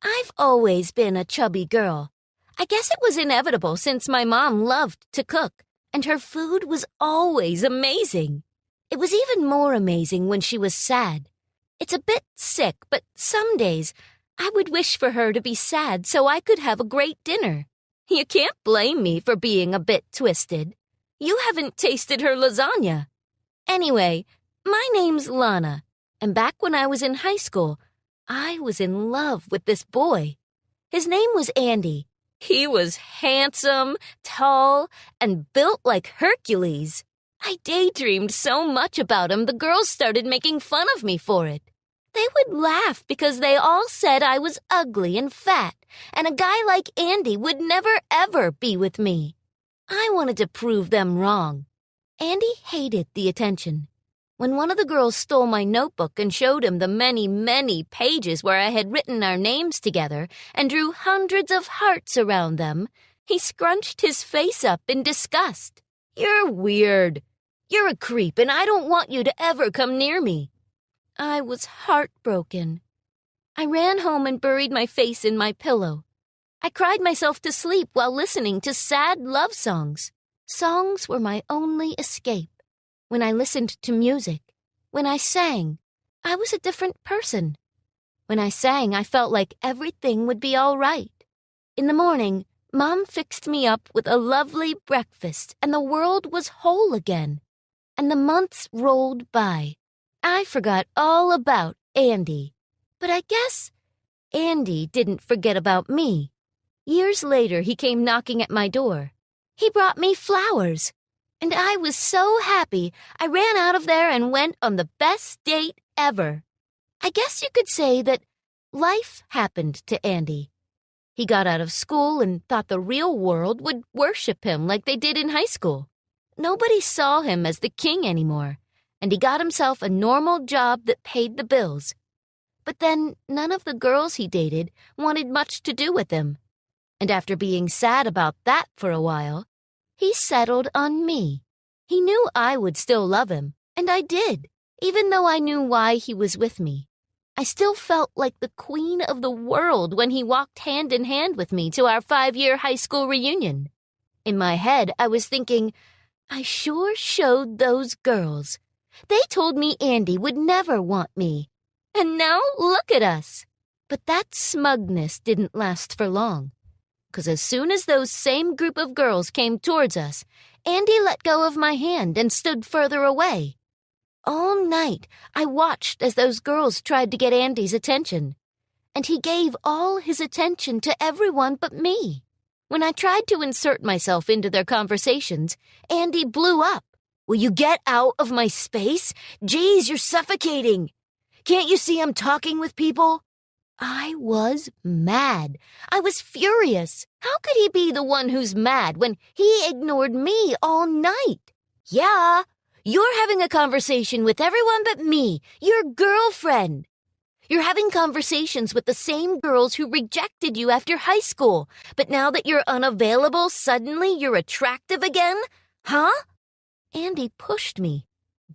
I've always been a chubby girl. I guess it was inevitable since my mom loved to cook, and her food was always amazing. It was even more amazing when she was sad. It's a bit sick, but some days I would wish for her to be sad so I could have a great dinner. You can't blame me for being a bit twisted. You haven't tasted her lasagna. Anyway, my name's Lana, and back when I was in high school, I was in love with this boy. His name was Andy. He was handsome, tall, and built like Hercules. I daydreamed so much about him the girls started making fun of me for it. They would laugh because they all said I was ugly and fat, and a guy like Andy would never ever be with me. I wanted to prove them wrong. Andy hated the attention. When one of the girls stole my notebook and showed him the many, many pages where I had written our names together and drew hundreds of hearts around them, he scrunched his face up in disgust. "You're weird. You're a creep, and I don't want you to ever come near me." I was heartbroken. I ran home and buried my face in my pillow. I cried myself to sleep while listening to sad love songs. Songs were my only escape. When I listened to music, when I sang, I was a different person. When I sang, I felt like everything would be all right. In the morning, Mom fixed me up with a lovely breakfast, and the world was whole again. And the months rolled by. I forgot all about Andy. But I guess Andy didn't forget about me. Years later, he came knocking at my door. He brought me flowers. And I was so happy, I ran out of there and went on the best date ever. I guess you could say that life happened to Andy. He got out of school and thought the real world would worship him like they did in high school. Nobody saw him as the king anymore, and he got himself a normal job that paid the bills. But then none of the girls he dated wanted much to do with him. And after being sad about that for a while, he settled on me. He knew I would still love him, and I did, even though I knew why he was with me. I still felt like the queen of the world when he walked hand in hand with me to our 5-year high school reunion. In my head, I was thinking, I sure showed those girls. They told me Andy would never want me. And now look at us. But that smugness didn't last for long. 'Cause as soon as those same group of girls came towards us, Andy let go of my hand and stood further away. All night, I watched as those girls tried to get Andy's attention. And he gave all his attention to everyone but me. When I tried to insert myself into their conversations, Andy blew up. "Will you get out of my space? Geez, you're suffocating. Can't you see I'm talking with people?" I was mad. I was furious. How could he be the one who's mad when he ignored me all night? "Yeah, you're having a conversation with everyone but me, your girlfriend. You're having conversations with the same girls who rejected you after high school, but now that you're unavailable, suddenly you're attractive again? Huh?" Andy pushed me.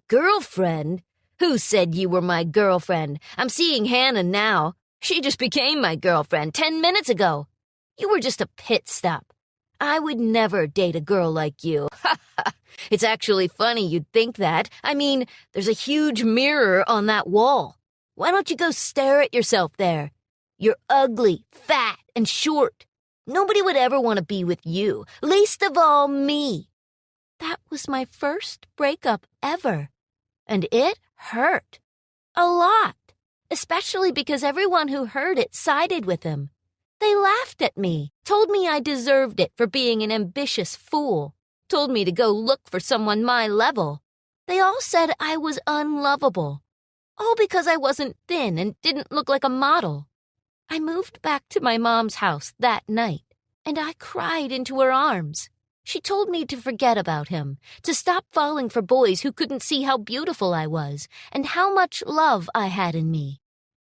"Girlfriend? Who said you were my girlfriend? I'm seeing Hannah now. She just became my girlfriend 10 minutes ago. You were just a pit stop. I would never date a girl like you." "It's actually funny you'd think that. I mean, there's a huge mirror on that wall. Why don't you go stare at yourself there? You're ugly, fat, and short. Nobody would ever want to be with you, least of all me." That was my first breakup ever. And it hurt. A lot. Especially because everyone who heard it sided with him. They laughed at me, told me I deserved it for being an ambitious fool, told me to go look for someone my level. They all said I was unlovable, all because I wasn't thin and didn't look like a model. I moved back to my mom's house that night, and I cried into her arms. She told me to forget about him, to stop falling for boys who couldn't see how beautiful I was and how much love I had in me.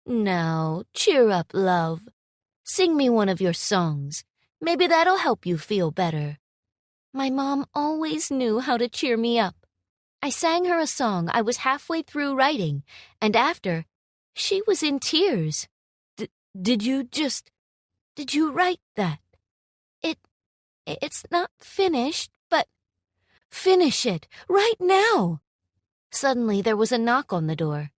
"Now, cheer up, love. Sing me one of your songs. Maybe that'll help you feel better." My mom always knew how to cheer me up. I sang her a song I was halfway through writing, and after, she was in tears. Did you write that? It's not finished, but finish it, right now." Suddenly there was a knock on the door.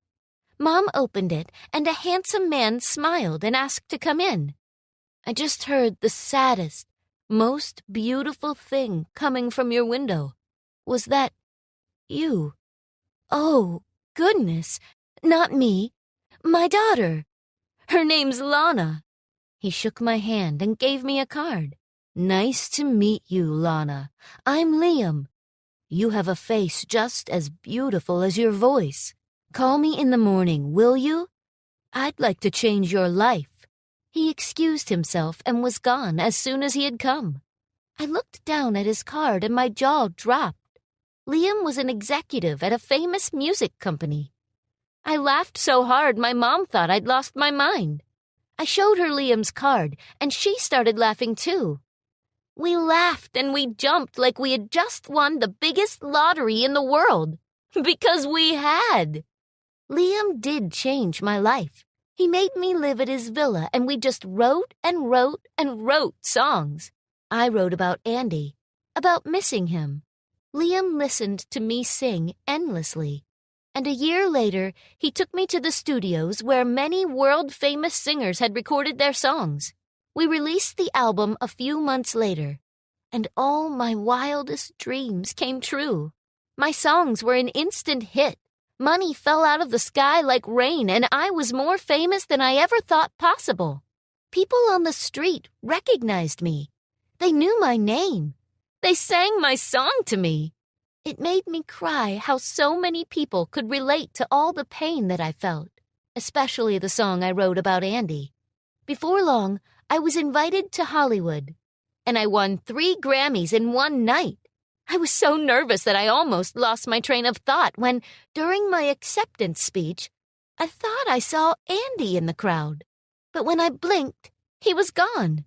Mom opened it, and a handsome man smiled and asked to come in. "I just heard the saddest, most beautiful thing coming from your window. Was that you?" "Oh, goodness, not me. My daughter. Her name's Lana." He shook my hand and gave me a card. "Nice to meet you, Lana. I'm Liam. You have a face just as beautiful as your voice. Call me in the morning, will you? I'd like to change your life." He excused himself and was gone as soon as he had come. I looked down at his card and my jaw dropped. Liam was an executive at a famous music company. I laughed so hard my mom thought I'd lost my mind. I showed her Liam's card, and she started laughing too. We laughed and we jumped like we had just won the biggest lottery in the world. Because we had. Liam did change my life. He made me live at his villa, and we just wrote and wrote and wrote songs. I wrote about Andy, about missing him. Liam listened to me sing endlessly. And a year later, he took me to the studios where many world-famous singers had recorded their songs. We released the album a few months later, and all my wildest dreams came true. My songs were an instant hit. Money fell out of the sky like rain, and I was more famous than I ever thought possible. People on the street recognized me. They knew my name. They sang my song to me. It made me cry how so many people could relate to all the pain that I felt, especially the song I wrote about Andy. Before long, I was invited to Hollywood, and I won 3 Grammys in one night. I was so nervous that I almost lost my train of thought when, during my acceptance speech, I thought I saw Andy in the crowd. But when I blinked, he was gone.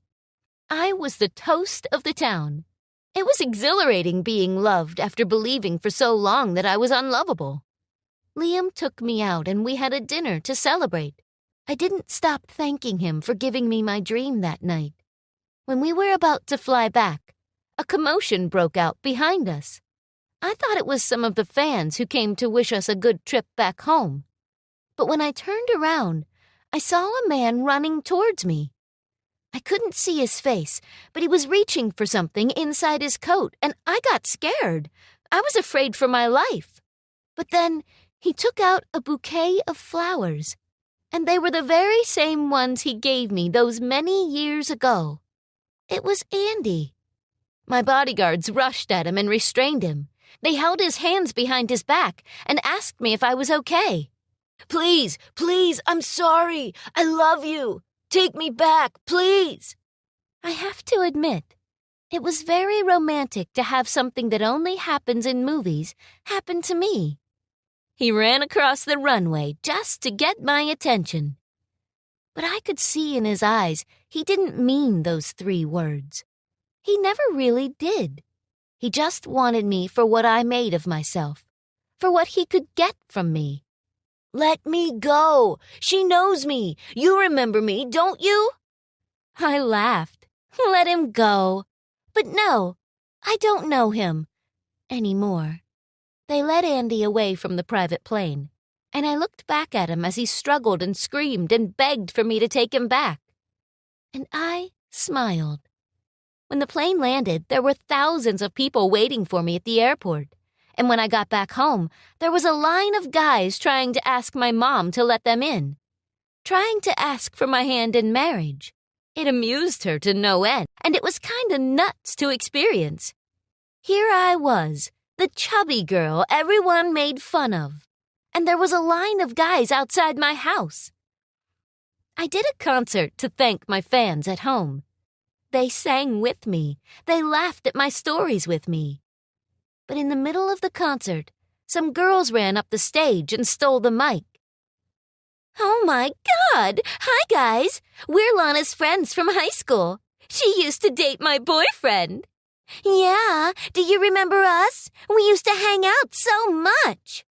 I was the toast of the town. It was exhilarating being loved after believing for so long that I was unlovable. Liam took me out and we had a dinner to celebrate. I didn't stop thanking him for giving me my dream that night. When we were about to fly back, a commotion broke out behind us. I thought it was some of the fans who came to wish us a good trip back home. But when I turned around, I saw a man running towards me. I couldn't see his face, but he was reaching for something inside his coat, and I got scared. I was afraid for my life. But then he took out a bouquet of flowers, and they were the very same ones he gave me those many years ago. It was Andy. My bodyguards rushed at him and restrained him. They held his hands behind his back and asked me if I was okay. "Please, please, I'm sorry. I love you. Take me back, please." I have to admit, it was very romantic to have something that only happens in movies happen to me. He ran across the runway just to get my attention. But I could see in his eyes he didn't mean those 3 words. He never really did. He just wanted me for what I made of myself, for what he could get from me. "Let me go. She knows me. You remember me, don't you?" I laughed. Let him go. But no, I don't know him anymore. They led Andy away from the private plane, and I looked back at him as he struggled and screamed and begged for me to take him back. And I smiled. When the plane landed, there were thousands of people waiting for me at the airport. And when I got back home, there was a line of guys trying to ask my mom to let them in, trying to ask for my hand in marriage. It amused her to no end, and it was kinda nuts to experience. Here I was, the chubby girl everyone made fun of, and there was a line of guys outside my house. I did a concert to thank my fans at home. They sang with me. They laughed at my stories with me. But in the middle of the concert, some girls ran up the stage and stole the mic. "Oh my God! Hi guys! We're Lana's friends from high school. She used to date my boyfriend." "Yeah, do you remember us? We used to hang out so much."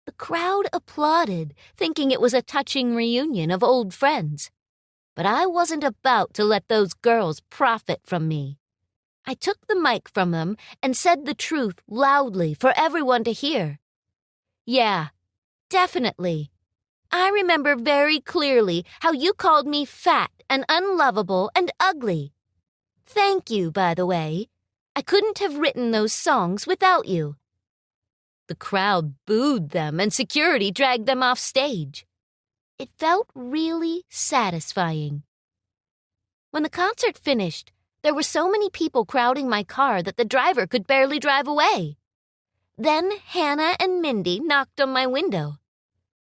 The crowd applauded, thinking it was a touching reunion of old friends. but I wasn't about to let those girls profit from me. I took the mic from them and said the truth loudly for everyone to hear. Yeah, definitely. I remember very clearly how you called me fat and unlovable and ugly. Thank you, by the way. I couldn't have written those songs without you. The crowd booed them and security dragged them off stage. It felt really satisfying. When the concert finished, there were so many people crowding my car that the driver could barely drive away. Then Hannah and Mindy knocked on my window.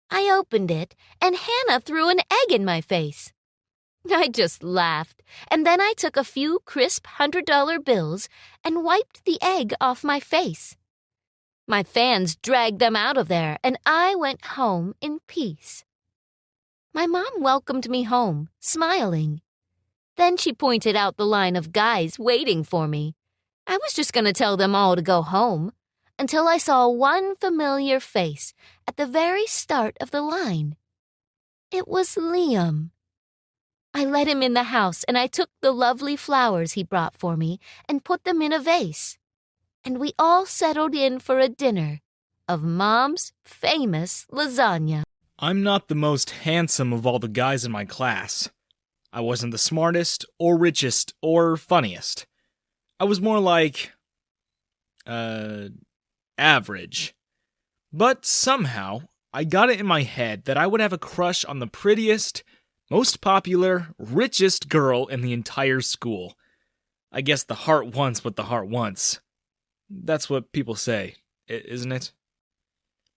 I opened it, and Hannah threw an egg in my face. I just laughed, and then I took a few crisp $100 bills and wiped the egg off my face. My fans dragged them out of there, and I went home in peace. My mom welcomed me home, smiling. Then she pointed out the line of guys waiting for me. I was just going to tell them all to go home, until I saw one familiar face at the very start of the line. It was Liam. I let him in the house, and I took the lovely flowers he brought for me and put them in a vase. And we all settled in for a dinner of Mom's famous lasagna. I'm not the most handsome of all the guys in my class. I wasn't the smartest, or richest, or funniest. I was more like, average. But somehow, I got it in my head that I would have a crush on the prettiest, most popular, richest girl in the entire school. I guess the heart wants what the heart wants. That's what people say, isn't it?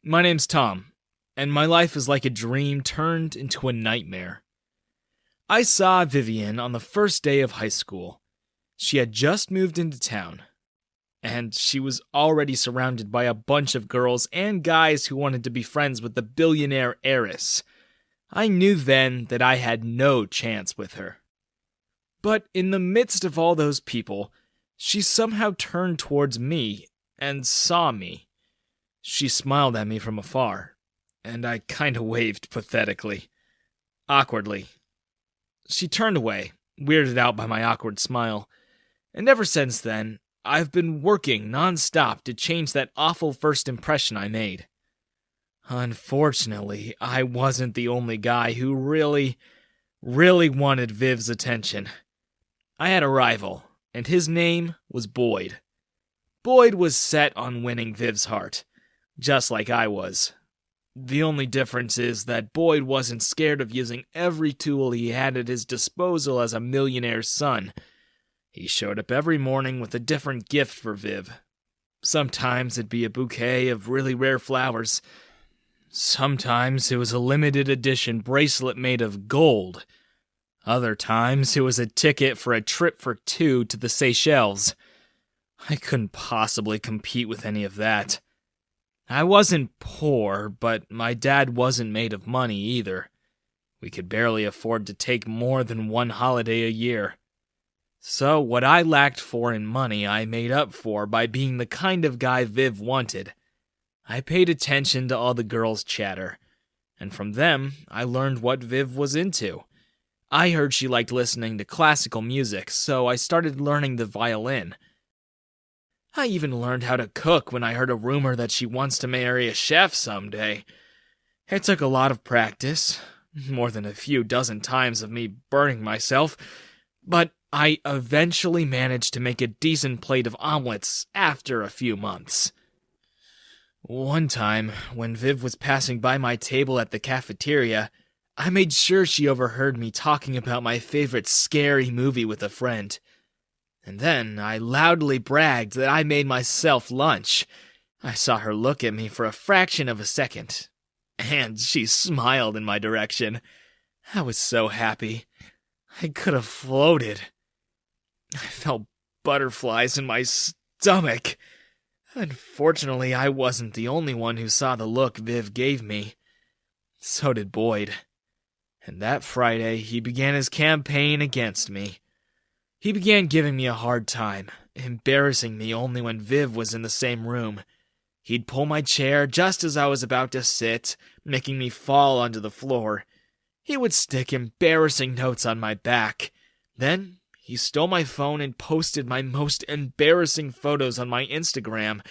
My name's Tom, and my life is like a dream turned into a nightmare. I saw Vivian on the first day of high school. She had just moved into town, and she was already surrounded by a bunch of girls and guys who wanted to be friends with the billionaire heiress. I knew then that I had no chance with her. But in the midst of all those people, she somehow turned towards me and saw me. She smiled at me from afar, and I kinda waved pathetically, awkwardly. She turned away, weirded out by my awkward smile, and ever since then, I've been working non-stop to change that awful first impression I made. Unfortunately, I wasn't the only guy who really wanted Viv's attention. I had a rival, and his name was Boyd. Boyd was set on winning Viv's heart, just like I was. The only difference is that Boyd wasn't scared of using every tool he had at his disposal as a millionaire's son. He showed up every morning with a different gift for Viv. Sometimes it'd be a bouquet of really rare flowers. Sometimes it was a limited edition bracelet made of gold. Other times it was a ticket for a trip for two to the Seychelles. I couldn't possibly compete with any of that. I wasn't poor, but my dad wasn't made of money either. We could barely afford to take more than one holiday a year. So what I lacked for in money, I made up for by being the kind of guy Viv wanted. I paid attention to all the girls' chatter, and from them, I learned what Viv was into. I heard she liked listening to classical music, so I started learning the violin. I even learned how to cook when I heard a rumor that she wants to marry a chef someday. It took a lot of practice, more than a few dozen times of me burning myself, but I eventually managed to make a decent plate of omelets after a few months. One time, when Viv was passing by my table at the cafeteria, I made sure she overheard me talking about my favorite scary movie with a friend. And then I loudly bragged that I made myself lunch. I saw her look at me for a fraction of a second, and she smiled in my direction. I was so happy. I could have floated. I felt butterflies in my stomach. Unfortunately, I wasn't the only one who saw the look Viv gave me. So did Boyd. And that Friday, he began his campaign against me. He began giving me a hard time, embarrassing me only when Viv was in the same room. He'd pull my chair just as I was about to sit, making me fall onto the floor. He would stick embarrassing notes on my back. Then he stole my phone and posted my most embarrassing photos on my Instagram,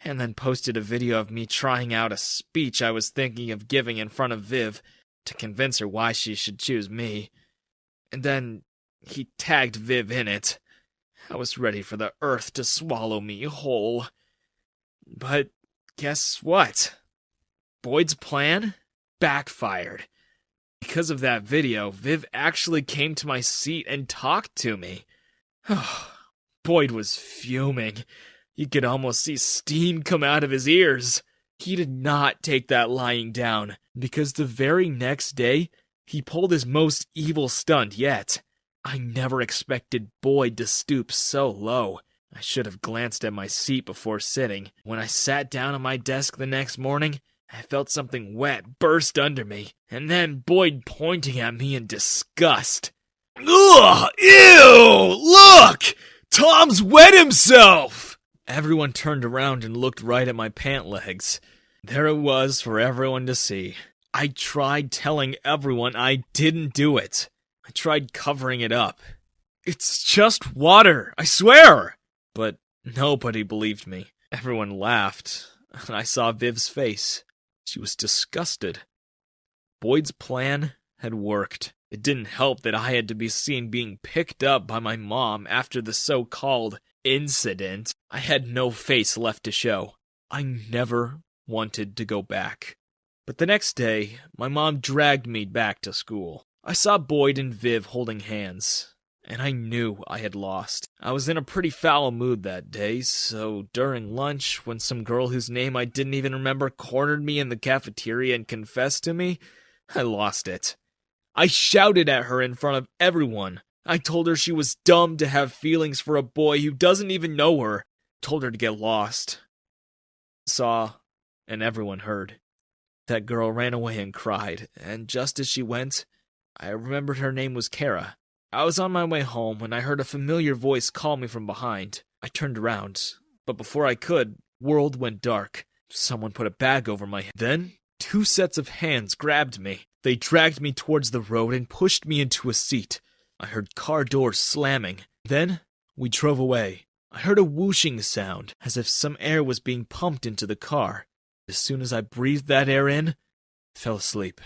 and then posted a video of me trying out a speech I was thinking of giving in front of Viv to convince her why she should choose me. And then he tagged Viv in it. I was ready for the earth to swallow me whole. But guess what? Boyd's plan backfired. Because of that video, Viv actually came to my seat and talked to me. Boyd was fuming. You could almost see steam come out of his ears. He did not take that lying down, because the very next day, he pulled his most evil stunt yet. I never expected Boyd to stoop so low. I should have glanced at my seat before sitting. When I sat down at my desk the next morning, I felt something wet burst under me, and then Boyd pointing at me in disgust. Ugh! Ew! Look! Tom's wet himself! Everyone turned around and looked right at my pant legs. There it was for everyone to see. I tried telling everyone I didn't do it. I tried covering it up. It's just water, I swear! But nobody believed me. Everyone laughed, and I saw Viv's face. She was disgusted. Boyd's plan had worked. It didn't help that I had to be seen being picked up by my mom after the so-called incident. I had no face left to show. I never wanted to go back. But the next day, my mom dragged me back to school. I saw Boyd and Viv holding hands, and I knew I had lost. I was in a pretty foul mood that day, so during lunch, when some girl whose name I didn't even remember cornered me in the cafeteria and confessed to me, I lost it. I shouted at her in front of everyone. I told her she was dumb to have feelings for a boy who doesn't even know her. Told her to get lost. Saw, and everyone heard. That girl ran away and cried, and just as she went, I remembered her name was Kara. I was on my way home when I heard a familiar voice call me from behind. I turned around, but before I could, world went dark. Someone put a bag over my head. Then, 2 sets of hands grabbed me. They dragged me towards the road and pushed me into a seat. I heard car doors slamming. Then, we drove away. I heard a whooshing sound, as if some air was being pumped into the car. As soon as I breathed that air in, I fell asleep.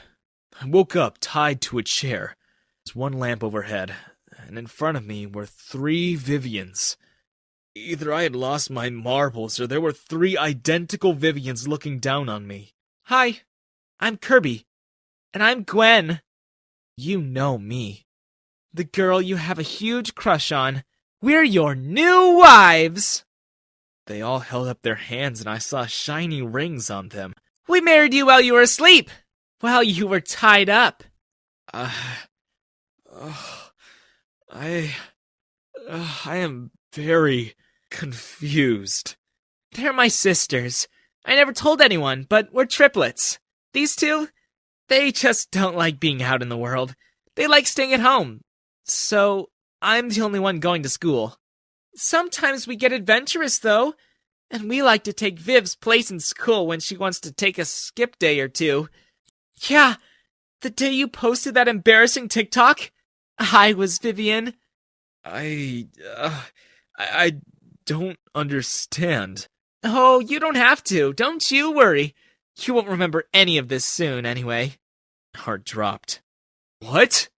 I woke up tied to a chair. There was one lamp overhead, and in front of me were 3 Vivians. Either I had lost my marbles, or there were 3 identical Vivians looking down on me. Hi, I'm Kirby. And I'm Gwen. You know me. The girl you have a huge crush on. We're your new wives! They all held up their hands and I saw shiny rings on them. We married you while you were asleep! While you were tied up. I am very confused. They're my sisters. I never told anyone, but we're triplets. These 2, they just don't like being out in the world. They like staying at home. So, I'm the only one going to school. Sometimes we get adventurous, though. And we like to take Viv's place in school when she wants to take a skip day or 2. Yeah, the day you posted that embarrassing TikTok, I was Vivian. I don't understand. Oh, you don't have to. Don't you worry. You won't remember any of this soon, anyway. Heart dropped. What?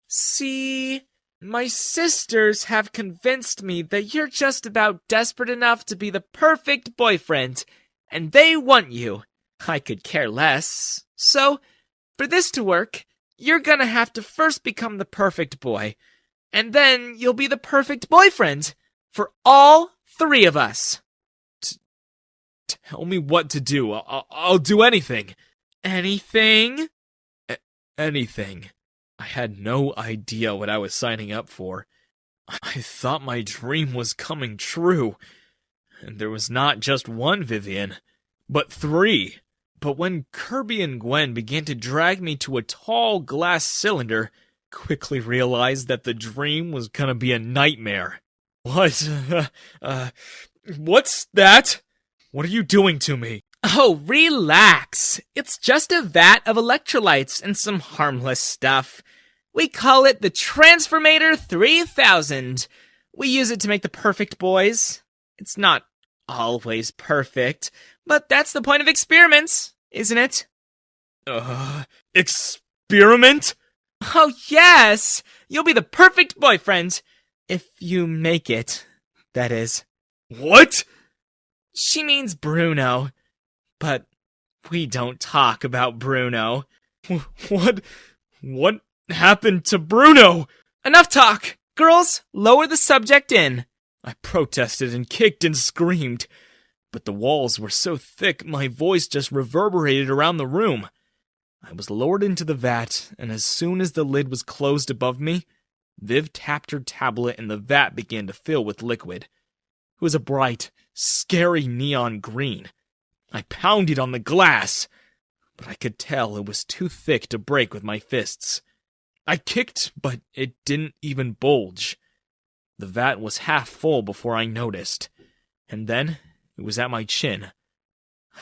See, my sisters have convinced me that you're just about desperate enough to be the perfect boyfriend, and they want you. I could care less. So, for this to work, you're gonna have to first become the perfect boy, and then you'll be the perfect boyfriend for all 3 of us. Tell me what to do. I'll do anything. Anything? Anything. I had no idea what I was signing up for. I thought my dream was coming true. And there was not just 1 Vivian, but 3. But when Kirby and Gwen began to drag me to a tall glass cylinder, quickly realized that the dream was gonna be a nightmare. What? What's that? What are you doing to me? Oh, relax. It's just a vat of electrolytes and some harmless stuff. We call it the Transformator 3000. We use it to make the perfect boys. It's not always perfect, but that's the point of experiments, isn't it? Experiment? Oh, yes! You'll be the perfect boyfriend. If you make it, that is. What? She means Bruno. But we don't talk about Bruno. What happened to Bruno? Enough talk! Girls, lower the subject in. I protested and kicked and screamed. But the walls were so thick my voice just reverberated around the room. I was lowered into the vat, and as soon as the lid was closed above me, Viv tapped her tablet and the vat began to fill with liquid. It was a bright, scary neon green. I pounded on the glass, but I could tell it was too thick to break with my fists. I kicked, but it didn't even bulge. The vat was half full before I noticed, and then it was at my chin.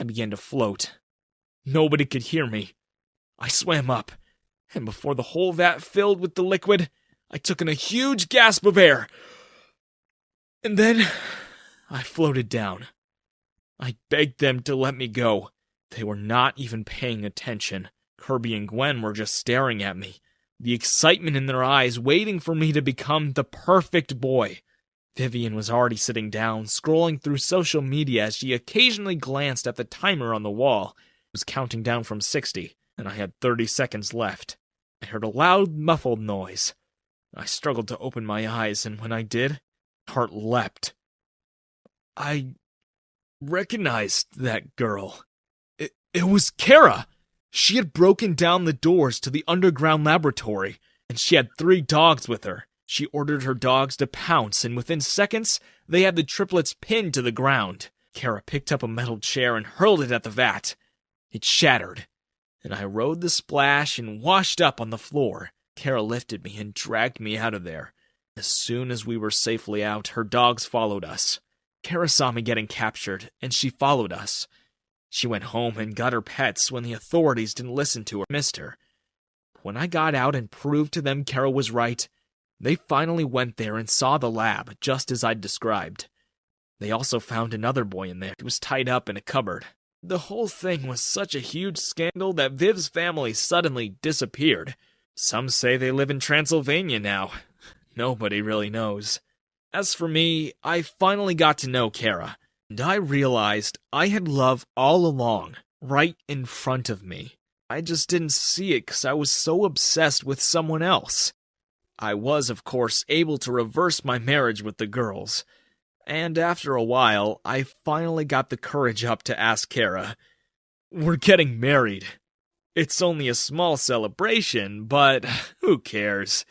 I began to float. Nobody could hear me. I swam up, and before the whole vat filled with the liquid, I took in a huge gasp of air. And then I floated down. I begged them to let me go. They were not even paying attention. Kirby and Gwen were just staring at me, the excitement in their eyes waiting for me to become the perfect boy. Vivian was already sitting down, scrolling through social media as she occasionally glanced at the timer on the wall. It was counting down from 60, and I had 30 seconds left. I heard a loud, muffled noise. I struggled to open my eyes, and when I did, my heart leapt. I recognized that girl. It was Kara. She had broken down the doors to the underground laboratory, and she had 3 dogs with her. She ordered her dogs to pounce, and within seconds, they had the triplets pinned to the ground. Kara picked up a metal chair and hurled it at the vat. It shattered, and I rode the splash and washed up on the floor. Kara lifted me and dragged me out of there. As soon as we were safely out, her dogs followed us. Kara saw me getting captured, and she followed us. She went home and got her pets when the authorities didn't listen to her, missed her. When I got out and proved to them Kara was right, they finally went there and saw the lab, just as I'd described. They also found another boy in there. He was tied up in a cupboard. The whole thing was such a huge scandal that Viv's family suddenly disappeared. Some say they live in Transylvania now. Nobody really knows. As for me, I finally got to know Kara, and I realized I had love all along, right in front of me. I just didn't see it because I was so obsessed with someone else. I was, of course, able to reverse my marriage with the girls, and after a while, I finally got the courage up to ask Kara, "We're getting married. It's only a small celebration, but who cares?